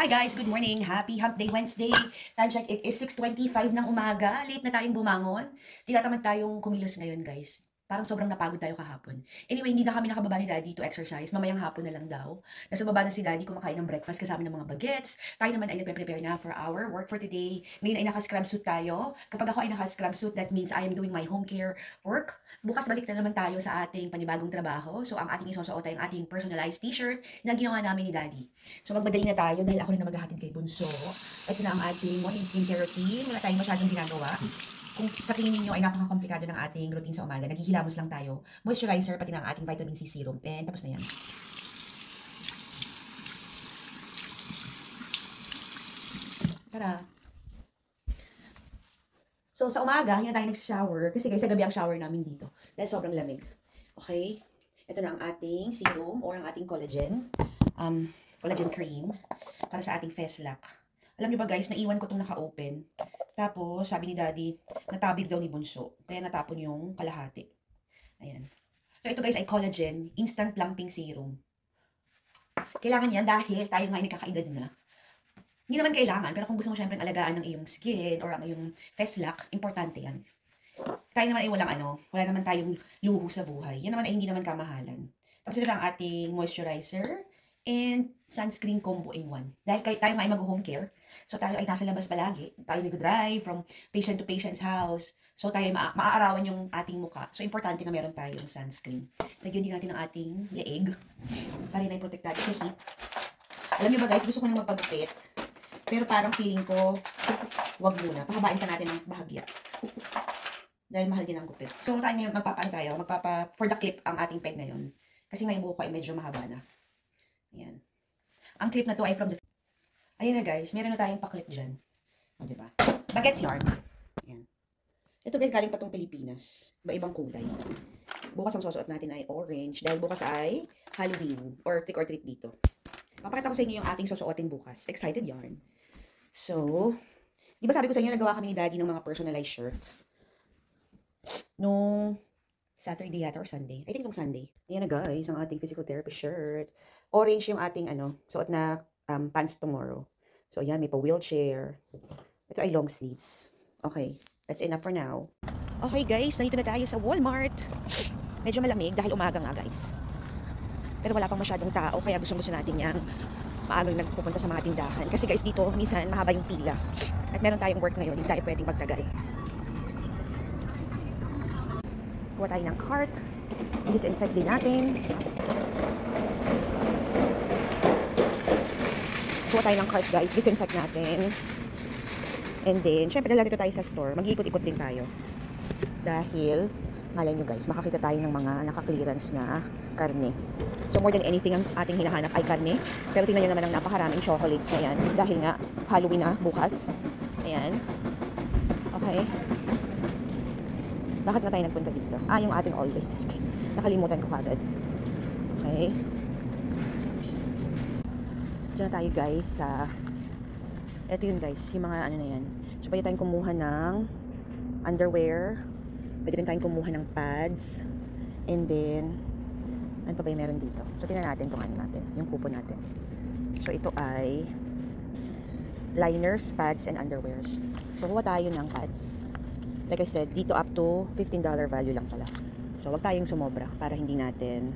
Hi guys, good morning. Happy Hump Day Wednesday. Time check, it is 6:25 ng umaga. Late na tayong bumangon. Tinatamad tayong kumilos ngayon guys. Parang sobrang napagod tayo kahapon. Anyway, hindi na kami nakababa ni Daddy to exercise. Mamayang hapon na lang daw. Nasa baba na si Daddy kumakain ng breakfast kasama ng mga bagets. Tayo naman ay nagpe-prepare na for our work for today. Ngayon ay naka-scrub suit tayo. Kapag ako ay naka-scrub suit, that means I am doing my home care work. Bukas balik na naman tayo sa ating panibagong trabaho. So ang ating isusuot ay ang ating personalized t-shirt na ginawa namin ni Daddy. So magmadali na tayo dahil ako na maghahatid kay Bunso. Ito na ang ating morning skincare routine. Wala tayong masyadong ginagawa. Kung sa tingin ninyo ay napaka-komplikado ng ating routine sa umaga, naghihilamos lang tayo. Moisturizer, pati ng ating vitamin C serum. And tapos na yan. Tara! So sa umaga, hindi na tayo nag-shower. Kasi guys, sa gabi ang shower namin dito. Dahil sobrang lamig. Okay? Ito na ang ating serum or ang ating collagen. Collagen cream. Para sa ating face lock. Alam niyo ba guys, naiwan ko itong naka-open. Tapos, sabi ni Daddy, natabig daw ni Bunso. Kaya natapon yung kalahati. Ayan. So, ito guys ay collagen instant plumping serum. Kailangan yan dahil tayo nga ay nagkakaedad na. Hindi naman kailangan, pero kung gusto mo syempre alagaan ng iyong skin or ang iyong face lock, importante yan. Tayo naman ay wala naman tayong luho sa buhay. Yan naman ay hindi naman kamahalan. Tapos ito lang ating moisturizer and sunscreen combo in one. Dahil tayo nga ay mag-home care, so tayo ay nasa labas palagi. Tayo nag-drive from patient to patient's house. So tayo ay maaarawan yung ating muka. So importante na meron tayong sunscreen. Lagyan din natin ang ating leeg para na i-protect natin sa heat. Alam niyo ba guys, gusto ko nang magpagupit. Pero parang feeling ko, wag muna. Pahabain pa natin ng bahagya. Dahil mahal din ang gupit. So tayo ngayon for the clip ang ating peg ngayon. Kasi ngayon buhok ko ay medyo mahaba na. Ayan. Ang clip na to ay from the... Ayan na guys, meron na tayong pa-clip dyan. O, diba? Bagets yarn. Ayan. Ito guys, galing pa tong Pilipinas. Iba-ibang kulay. Bukas ang susuot natin ay orange. Dahil bukas ay Halloween. Or trick or treat dito. Papakita ko sa inyo yung ating susuotin bukas. Excited yarn. So, di ba sabi ko sa inyo, nagawa kami ni Daddy ng mga personalized shirt? Nung Saturday yata or Sunday. I think nung Sunday. Ayan na guys, ang ating physical therapy shirt. Orange yung ating suot na pants tomorrow. So ayan, may pa wheelchair. Ito ay long sleeves. Okay, that's enough for now. Okay guys, nandito na tayo sa Walmart. Medyo malamig dahil umaga nga guys. Pero wala pang masyadong tao, kaya gusto natin yang maagang nagpupunta sa mga tindahan. Kasi guys, dito minsan mahaba yung pila. At meron tayong work ngayon, hindi tayo pwedeng magtagal. Kuha tayo ng cart. I-disinfect din natin. Kuha tayo ng cart guys, disinfect natin. And then, syempre lalito tayo sa store. Mag-iikot-ikot din tayo. Dahil, malay nyo guys, makakita tayo ng mga naka-clearance na karne. So more than anything, ang ating hinahanap ay karne. Pero tingnan nyo naman ang napakaraming chocolates na yan. Dahil nga, Halloween na bukas. Ayan. Okay. Bakit na tayo nagpunta dito? Yung ating all business kit. Nakalimutan ko kagad. Okay. Diyan na tayo guys sa... Ito yun guys, yung mga na yan. So pwede tayong kumuha ng underwear. Pwede rin tayong kumuha ng pads. And then, ano pa ba yung meron dito? So tingnan natin kung ano natin, yung coupon natin. So ito ay liners, pads, and underwears. So kuha tayo ng pads. Like I said, dito up to $15 value lang pala. So wag tayong sumobra para hindi natin...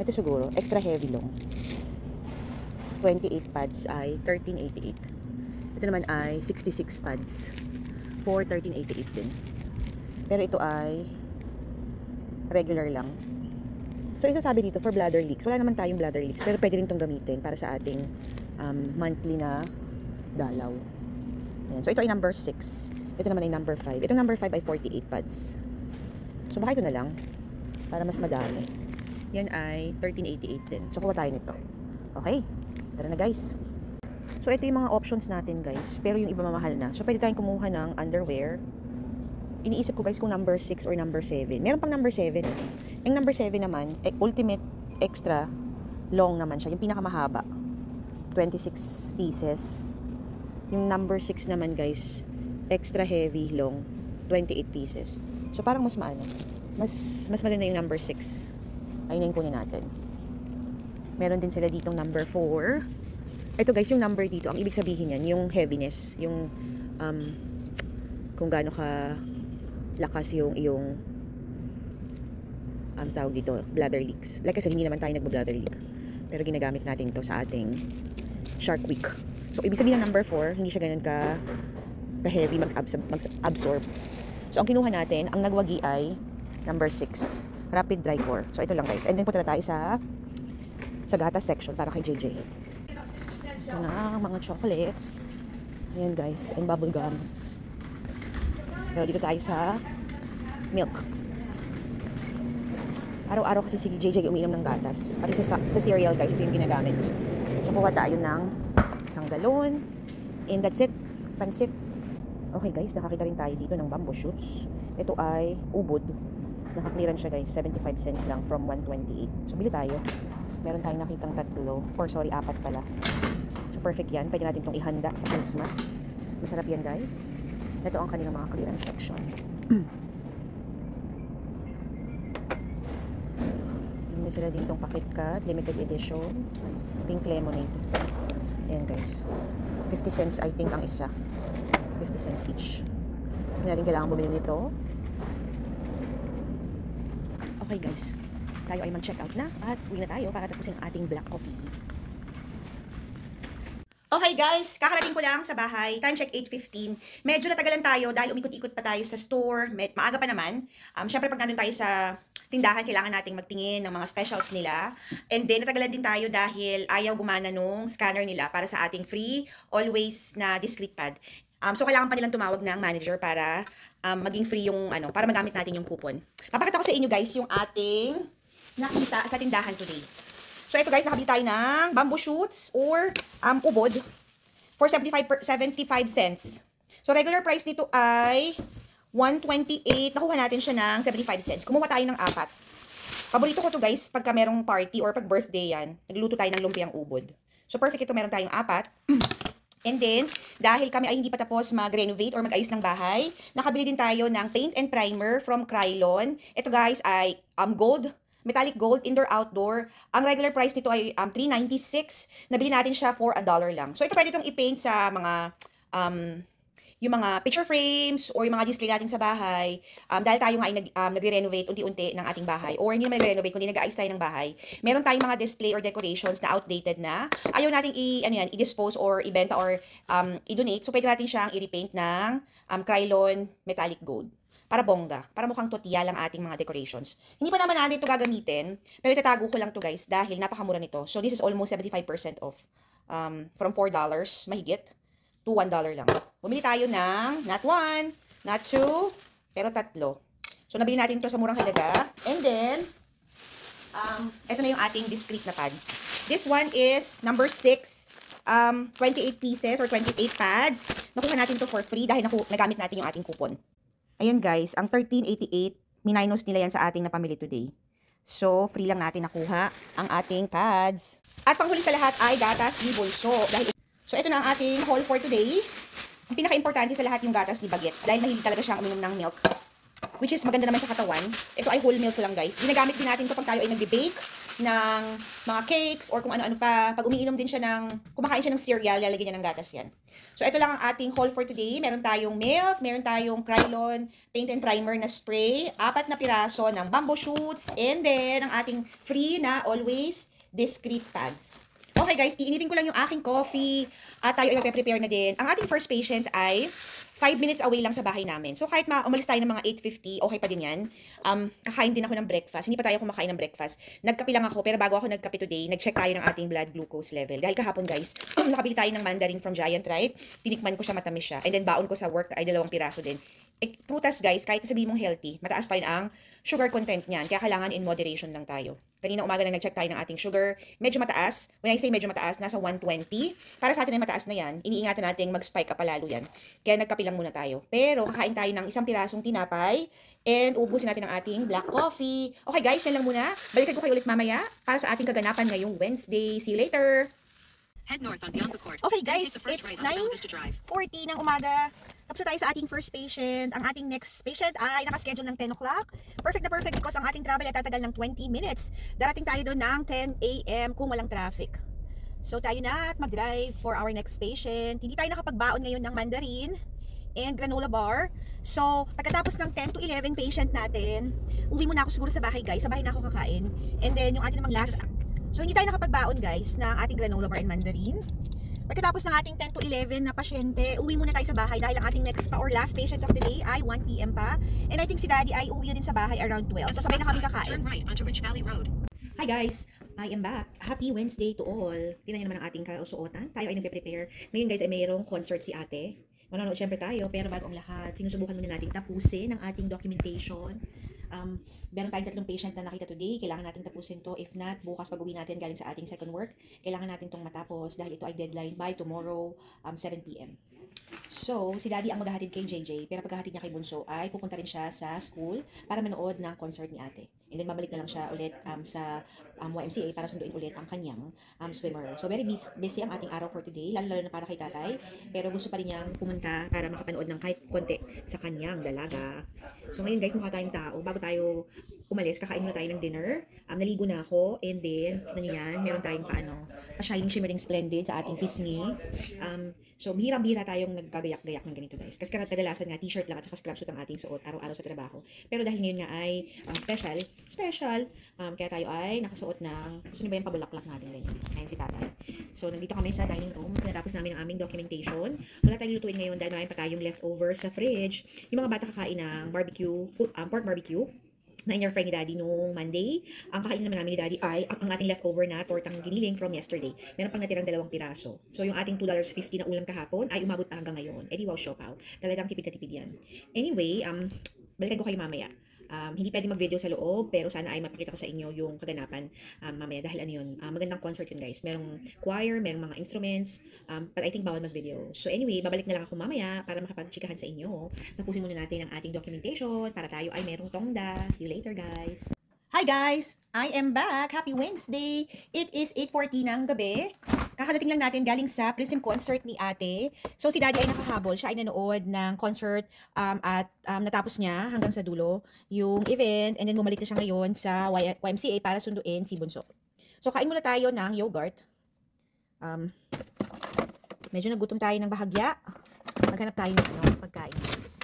Ito siguro, extra heavy long. 28 pads ay $13.88. Ito naman ay 66 pads for $13.88 din. Pero ito ay regular lang. So ito sabi dito for bladder leaks. Wala naman tayong bladder leaks, pero pwede rin itong gamitin para sa ating monthly na dalaw. Ayan. So ito ay number 6. Ito naman ay number 5. Ito number 5 ay 48 pads. So baka ito na lang para mas madami. Yan ay $13.88 din. So kuha tayo nito. Okay. Tara na guys. So ito yung mga options natin guys. Pero yung iba mamahal na. So pwede tayong kumuha ng underwear. Iniisip ko guys kung number 6 or number 7. Meron pang number 7. Yung number 7 naman, ultimate extra long naman siya. Yung pinakamahaba. 26 pieces. Yung number 6 naman guys, extra heavy long. 28 pieces. So parang mas maano. Mas maganda yung number 6. Ayun na yung kunin natin. Meron din sila ditong number 4. ito guys, yung number dito, ang ibig sabihin yan, yung heaviness, yung kung gaano ka lakas yung iyong tawag dito, bladder leaks. Like kasi hindi naman tayo nagbo-bladder leak. Pero ginagamit natin ito sa ating Shark Week. So, ibig sabihin ng number 4, hindi siya ganun ka-heavy mag-absorb. So, ang kinuha natin, ang nagwagi ay number 6, Rapid Dry Core. So, ito lang guys. And then, punta na tayo sa gatas section para kay JJ. Ito na, mga chocolates. Ayan guys, and bubble gums. Pero dito tayo sa milk. Araw-araw kasi si JJ umiinom ng gatas. Pati sa cereal guys, ito yung ginagamit. So, kuha tayo ng isang galon. And that's it. Pansit. Okay guys, nakakita rin tayo dito ng bamboo shoots. Ito ay ubod. Nakakliran siya guys, 75 cents lang from 128. So, bili tayo. Meron tayong nakitang 4 pala. So, perfect yan. Pwede natin itong ihanda sa Christmas. Masarap yan guys. Ito ang kanilang mga clearance section. May sila ditong KitKat, limited edition, pink lemonade. Ayan guys. 50 cents I think ang isa. 50 cents each. Hindi natin kailangan bumili nito. Okay guys. Tayo ay mag-check out na at uwi na tayo para tapusin ang ating black coffee. Okay guys, kakarating ko lang sa bahay. Time check 8:15. Medyo natagalan tayo dahil umikot-ikot pa tayo sa store. Maaga pa naman. Syempre pag nandun tayo sa tindahan, kailangan nating magtingin ng mga specials nila. And then natagalan din tayo dahil ayaw gumana nung scanner nila para sa ating free always na discrete pad. So kailangan pa nilang tumawag ng manager para maging free yung para magamit natin yung coupon. Papakita ko sa inyo guys yung ating nakita sa tindahan today. So, ito guys, nakabili tayo ng bamboo shoots or ubod for 75 cents. So, regular price nito ay 128. Nakuha natin siya ng 75 cents. Kumuha tayo ng 4. Paborito ko to guys, pagka merong party or pag birthday yan. Nagluto tayo ng lumpiang ubod. So, perfect ito. Meron tayong 4. And then, dahil kami ay hindi pa tapos mag-renovate or mag-ayos ng bahay, nakabili din tayo ng paint and primer from Krylon. Ito guys ay gold. Metallic gold, indoor, outdoor. Ang regular price nito ay $3.96. Nabili natin siya for $1 lang. So, ito pwede itong i-paint sa mga, yung mga picture frames or yung mga display natin sa bahay. Dahil tayo nga ay nagre-renovate unti-unti ng ating bahay. Or hindi naman nagre-renovate, kundi nag-aayos tayo ng bahay. Meron tayong mga display or decorations na outdated na. Ayaw nating i-dispose or ibenta or i-donate. So, pwede natin siyang i-repaint ng Krylon metallic gold. Para bongga, para mukhang tutya lang ating mga decorations. Hindi pa naman natin ito gagamitin, pero itatago ko lang to guys dahil napakamura nito. So this is almost 75% off. From $4 mahigit to $1 lang. Bumili tayo ng not 1, not 2, pero 3. So nabili natin ito sa murang halaga. And then, ito na yung ating discrete na pads. This one is number 6. 28 pieces or 28 pads. Nakuha natin to for free dahil nagamit natin yung ating coupon. Ayan guys, ang 1388, minus nila yan sa ating napamili today. So, free lang natin nakuha ang ating pads. At panghuli sa lahat ay gatas ni Bulso. So, ito na ang ating haul for today. Ang pinaka-importante sa lahat yung gatas ni Bagets dahil mahilig talaga siyang uminom ng milk. Which is maganda naman sa katawan. Ito ay whole milk lang guys. Ginagamit din natin ito pag tayo ay nagbe-bake ng mga cakes or kung ano-ano pa. Pag umiinom din siya kumakain siya ng cereal, lalagyan niya ng gatas yan. So, ito lang ang ating haul for today. Meron tayong milk, meron tayong Krylon paint and primer na spray, 4 na piraso ng bamboo shoots, and then ang ating free na always discrete pads. Okay guys, iinitin ko lang yung aking coffee at tayo ay prepare na din. Ang ating first patient ay 5 minutes away lang sa bahay namin. So kahit umalis tayo ng mga 8:50, okay pa din yan. Kakain din ako ng breakfast. Hindi pa tayo kumakain ng breakfast. Nagkape lang ako, pero bago ako nagkape today, nag-check tayo ng ating blood glucose level. Dahil kahapon guys, nakabili tayo ng mandarin from Giant Ripe. Tinikman ko siya, matamis siya. And then baon ko sa work ay 2 piraso din. Prutas guys, kahit sabihin mong healthy, mataas pa rin ang sugar content niyan. Kaya kailangan in moderation lang tayo. Kanina umaga na nag-check tayo ng ating sugar. Medyo mataas. When I say medyo mataas, nasa 120. Para sa atin ay mataas na yan. Iniingatan natin mag-spike up palalo yan. Kaya nagkape lang muna tayo. Pero kakain tayo ng 1 pirasong tinapay. And ubusin natin ang ating black coffee. Okay guys, yan lang muna. Balikan ko kayo ulit mamaya para sa ating kaganapan ngayong Wednesday. See you later! Head north on Beyond the Court. Okay Then guys, take the first it's right onto Bella Vista Drive. 9:40 ng umaga. Tapos na tayo sa ating first patient. Ang ating next patient ay nakaschedule ng 10 o'clock. Perfect na perfect because ang ating travel ay tatagal ng 20 minutes. Darating tayo doon ng 10 a.m. kung walang traffic. So tayo na at mag-drive for our next patient. Hindi tayo nakapagbaon ngayon ng mandarin and granola bar. So, pagkatapos ng 10 to 11 patient natin, uwi muna ako siguro sa bahay guys. Sa bahay na ako kakain. And then, yung ating namang last. So, hindi tayo nakapagbaon guys ng ating granola bar and mandarin. Pagkatapos ng ating 10 to 11 na pasyente, uwi muna tayo sa bahay dahil ang ating next pa or last patient of the day ay 1 PM pa. And I think si Daddy ay uwi na din sa bahay around 12. So, sabay na kami kakain. Turn right onto Ridge Valley Road. Hi guys! I am back. Happy Wednesday to all. Tingnan nyo naman ang ating kausuotan. Tayo ay nagpe-prepare. Ngayon guys ay mayroong concert si ate. Manonood syempre tayo, pero bago ang lahat, sinusubukan muna natin tapusin ang ating documentation. Meron tayong 3 patient na nakita today. Kailangan natin tapusin to. If not, bukas pag uwi natin galing sa ating second work, kailangan natin tong matapos dahil ito ay deadline by tomorrow 7 PM. So, si Daddy ang maghahatid kay JJ, pero paghahatid niya kay Bunso ay pupunta rin siya sa school para manood ng concert ni ate. And then babalik na lang siya ulit sa YMCA para sunduin ulit ang kanyang swimmer. So, very busy ang ating araw for today, lalo na para kay tatay. Pero gusto pa rin niyang pumunta para makapanood ng kahit konti sa kanyang dalaga. So, ngayon guys, mukha tayong tao. Bago tayo umalis, kakain muna tayo ng dinner. Naligo na ako. And then, ano yan, meron tayong pa-shining, shimmering, splendid sa ating pisngi. So, bihirang-bihira tayong nagkagayak-gayak ng ganito guys. Kasi kadalasan nga, t-shirt lang at saka scrub suit ang ating suot araw-araw sa trabaho. Pero dahil ngayon nga ay special, kaya tayo ay nakasuot ng, gusto niyo ba yung pabulaklak natin ganyan? Ayan si tatay. So, nandito kami sa dining room. Pinatapos namin ang aming documentation. Wala tayong lutuin ngayon dahil marami pa tayong leftover sa fridge. Yung mga bata kakain ng barbecue, pork barbecue na in-air-fry ni Daddy nung Monday. Ang kakainin naman namin ni Daddy ay ang ating leftover na tortang giniling from yesterday. Meron pang natirang 2 piraso. So, yung ating $2.50 na ulam kahapon ay umabot pa hanggang ngayon. Eh di wow, siopaw. Talagang tipid na tipid yan. Anyway, balikan ko kayo mamaya. Hindi pwede mag-video sa loob, pero sana ay mapakita ko sa inyo yung kaganapan mamaya dahil ano yun, magandang concert yun guys. Merong choir, merong mga instruments, but I think bawal mag-video. So anyway, babalik na lang ako mamaya para makapag-chikahan sa inyo. Tapusin muna natin ang ating documentation para tayo ay merong tongda. See you later guys! Hi guys! I am back! Happy Wednesday! It is 8:40 ng gabi. Kakadating lang natin galing sa Prism concert ni ate. So si Daddy ay nakahabol. Siya ay nanood ng concert at natapos niya hanggang sa dulo yung event. And then bumalik na siya ngayon sa YMCA para sunduin si Bunso. So kain muna tayo ng yogurt. Medyo nagutom tayo ng bahagya. Maghanap tayo ng pagkain guys.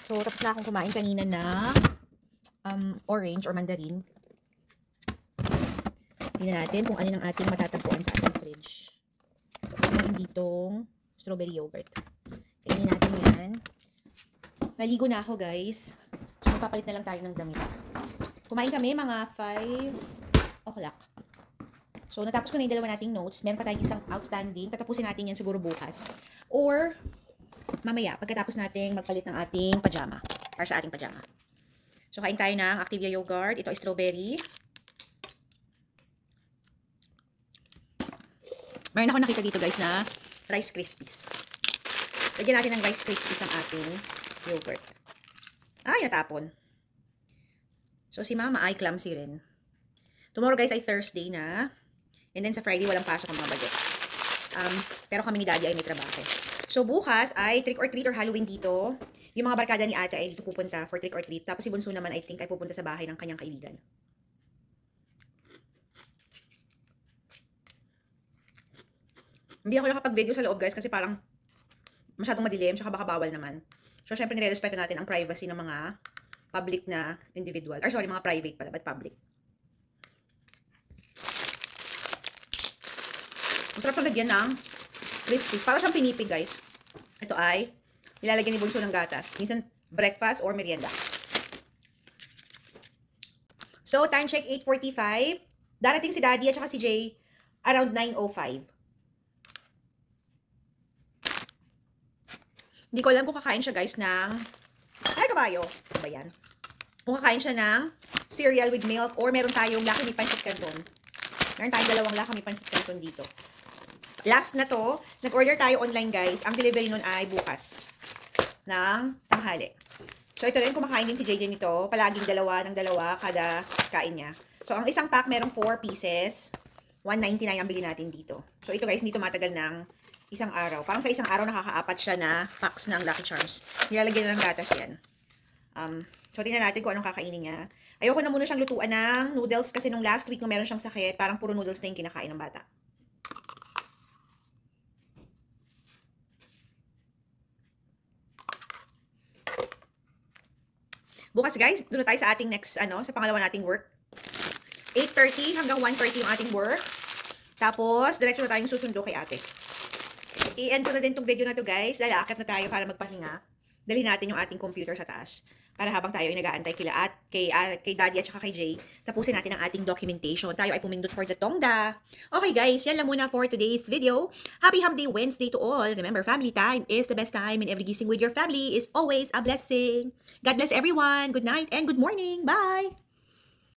So tapos na akong kumain kanina na orange or mandarin. Tingnan natin kung ano ang ating matatagpuan sa ating fridge. Meron ditong strawberry yogurt. Kainin natin yan. Naligo na ako guys. So magpapalit na lang tayo ng damit. Kumain kami mga 5 o'clock. So natapos ko na yung 2 nating notes. Meron pa tayong isang outstanding. Tatapusin natin yan siguro bukas. Or mamaya pagkatapos nating magpalit ng ating pajama. Para sa ating pajama. So kain tayo ng Activia yogurt. Ito ay strawberry. Mayroon ako nakita dito guys na Rice Krispies. Lagyan natin ng Rice Krispies ang ating yogurt. Ay, natapon. So si Mama ay clumsy rin. Tomorrow guys ay Thursday na. And then sa Friday walang pasok ang mga bagets. Pero kami ni Daddy ay may trabaho. So bukas ay trick or treat or Halloween dito. Yung mga barkada ni ate ay dito pupunta for trick or treat. Tapos si Bunso naman I think ay pupunta sa bahay ng kanyang kaibigan. Hindi ako nakapag-video sa loob guys kasi parang masyadong madilim tsaka baka bawal naman. So syempre nire-respeto natin ang privacy ng mga public na individual. Or sorry, mga private pala, but public. Masarap palagyan ng crispy. Para siyang pinipig guys. Ito ay nilalagyan ni Bunso ng gatas. Minsan breakfast or merienda. So time check 8:45. Darating si Daddy at saka si Jay around 9:05. Hindi ko alam kung kakain siya guys ng, ay kabayo, ano ba yan? Kung kakain siya ng cereal with milk or meron tayong Lucky Me Pancit Canton. Meron tayong 2 Lucky Me Pancit Canton dito. Last na to, nag-order tayo online guys. Ang delivery nun ay bukas ng tanghali. So ito rin, kumakain din si JJ nito. Palaging 2 ng 2 kada kain niya. So ang isang pack merong 4 pieces. $1.99 ang bili natin dito. So ito guys, hindi tumatagal ng isang araw. Parang sa isang araw nakaka-4 siya na packs ng Lucky Charms. Nilalagyan na ng gatas yan. So tingnan natin kung anong kakainin niya. Ayoko na muna siyang lutuan ng noodles kasi nung last week nung meron siyang sakit, parang puro noodles na yung kinakain ng bata. Bukas guys, doon na tayo sa ating next, sa pangalawa nating work. 8:30 hanggang 1:30 yung ating work. Tapos, diretso na tayong susundo kay ate. I-end ko na din tong video na to guys. Dahil aakyat na tayo para magpahinga. Dalhin natin yung ating computer sa taas. Para habang tayo ay nag-aantay kay Daddy at saka kay Jay, tapusin natin ang ating documentation. Tayo ay pumindot for the Tongda. Okay guys, yan lang muna for today's video. Happy Hump Day Wednesday to all. Remember, family time is the best time and every gising with your family is always a blessing. God bless everyone. Good night and good morning. Bye!